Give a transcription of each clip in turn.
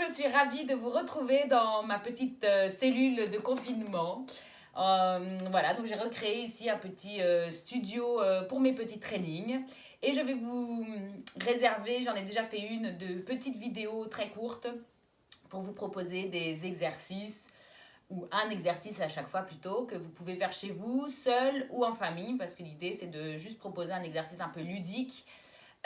je suis ravie de vous retrouver dans ma petite cellule de confinement. Voilà, donc j'ai recréé ici un petit studio pour mes petits trainings. Et je vais vous réserver, j'en ai déjà fait une, de petites vidéos très courtes pour vous proposer des exercices ou un exercice à chaque fois plutôt, que vous pouvez faire chez vous, seul ou en famille, parce que l'idée c'est de juste proposer un exercice un peu ludique,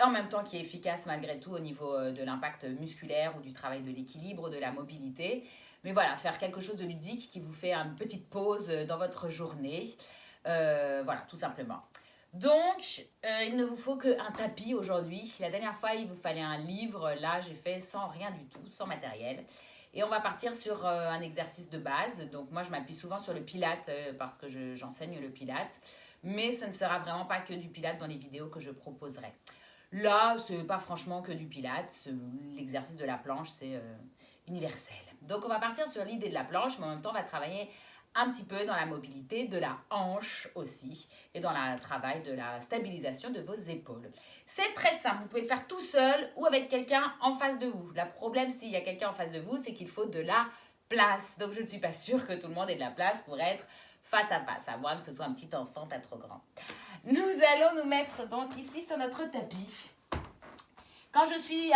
en même temps qui est efficace malgré tout au niveau de l'impact musculaire ou du travail de l'équilibre, de la mobilité. Mais voilà, faire quelque chose de ludique qui vous fait une petite pause dans votre journée. Voilà, tout simplement. Donc, il ne vous faut qu'un tapis aujourd'hui. La dernière fois, il vous fallait un livre. Là, j'ai fait sans rien du tout, sans matériel. Et on va partir sur un exercice de base. Donc, moi, je m'appuie souvent sur le Pilates parce que j'enseigne le Pilates. Mais ce ne sera vraiment pas que du Pilates dans les vidéos que je proposerai. Là, ce n'est pas franchement que du Pilates. L'exercice de la planche, c'est universel. Donc, on va partir sur l'idée de la planche, mais en même temps, on va travailler un petit peu dans la mobilité de la hanche aussi et dans le travail de la stabilisation de vos épaules. C'est très simple, vous pouvez le faire tout seul ou avec quelqu'un en face de vous. Le problème s'il y a quelqu'un en face de vous, c'est qu'il faut de la place. Donc je ne suis pas sûre que tout le monde ait de la place pour être face à face, à moins que ce soit un petit enfant pas trop grand. Nous allons nous mettre donc ici sur notre tapis. Quand je suis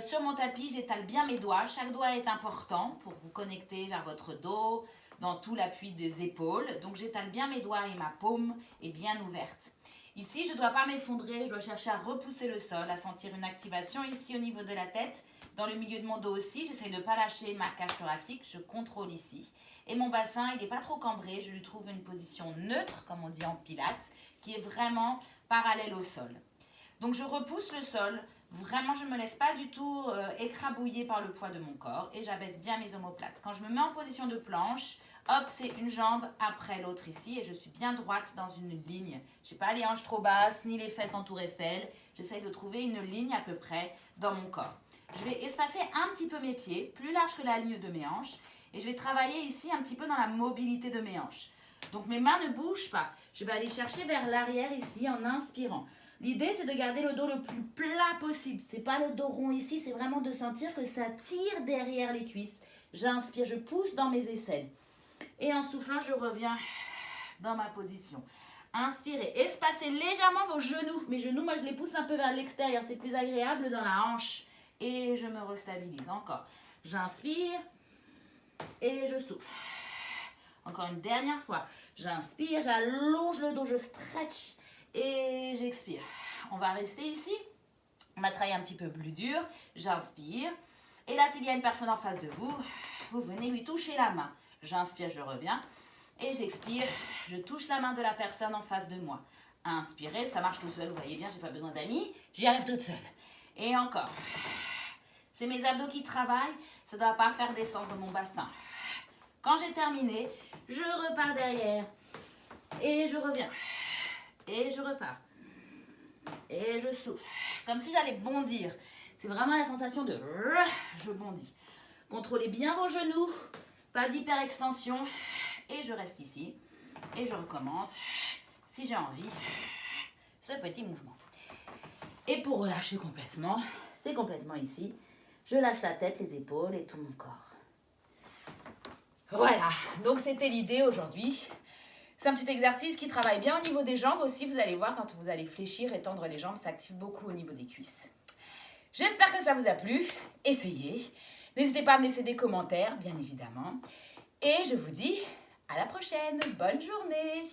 sur mon tapis, j'étale bien mes doigts. Chaque doigt est important pour vous connecter vers votre dos, dans tout l'appui des épaules. Donc j'étale bien mes doigts et ma paume est bien ouverte. Ici, je ne dois pas m'effondrer, je dois chercher à repousser le sol, à sentir une activation ici au niveau de la tête. Dans le milieu de mon dos aussi, j'essaie de ne pas lâcher ma cage thoracique, je contrôle ici. Et mon bassin, il n'est pas trop cambré, je lui trouve une position neutre, comme on dit en pilates, qui est vraiment parallèle au sol. Donc je repousse le sol, vraiment je ne me laisse pas du tout écrabouiller par le poids de mon corps et j'abaisse bien mes omoplates. Quand je me mets en position de planche, hop, c'est une jambe après l'autre ici et je suis bien droite dans une ligne. Je n'ai pas les hanches trop basses ni les fesses en tour Eiffel, j'essaye de trouver une ligne à peu près dans mon corps. Je vais espacer un petit peu mes pieds, plus large que la ligne de mes hanches et je vais travailler ici un petit peu dans la mobilité de mes hanches. Donc mes mains ne bougent pas, je vais aller chercher vers l'arrière ici en inspirant. L'idée, c'est de garder le dos le plus plat possible. Ce n'est pas le dos rond ici, c'est vraiment de sentir que ça tire derrière les cuisses. J'inspire, je pousse dans mes aisselles. Et en soufflant, je reviens dans ma position. Inspirez, espacez légèrement vos genoux. Mes genoux, moi, je les pousse un peu vers l'extérieur. C'est plus agréable dans la hanche. Et je me restabilise. Encore. J'inspire et je souffle. Encore une dernière fois. J'inspire, j'allonge le dos, je stretch. Et j'expire. On va rester ici. On va travailler un petit peu plus dur. J'inspire. Et là, s'il y a une personne en face de vous, vous venez lui toucher la main. J'inspire, je reviens. Et j'expire. Je touche la main de la personne en face de moi. Inspirez, ça marche tout seul. Vous voyez bien, j'ai pas besoin d'amis. J'y arrive toute seule. Et encore. C'est mes abdos qui travaillent. Ça ne doit pas faire descendre mon bassin. Quand j'ai terminé, je repars derrière. Et je reviens. Et je repars. Et je souffle. Comme si j'allais bondir. C'est vraiment la sensation de je bondis. Contrôlez bien vos genoux. Pas d'hyperextension. Et je reste ici. Et je recommence. Si j'ai envie. Ce petit mouvement. Et pour relâcher complètement, c'est complètement ici. Je lâche la tête, les épaules et tout mon corps. Voilà. Donc c'était l'idée aujourd'hui. C'est un petit exercice qui travaille bien au niveau des jambes aussi. Vous allez voir, quand vous allez fléchir et tendre les jambes, ça active beaucoup au niveau des cuisses. J'espère que ça vous a plu. Essayez. N'hésitez pas à me laisser des commentaires, bien évidemment. Et je vous dis à la prochaine. Bonne journée.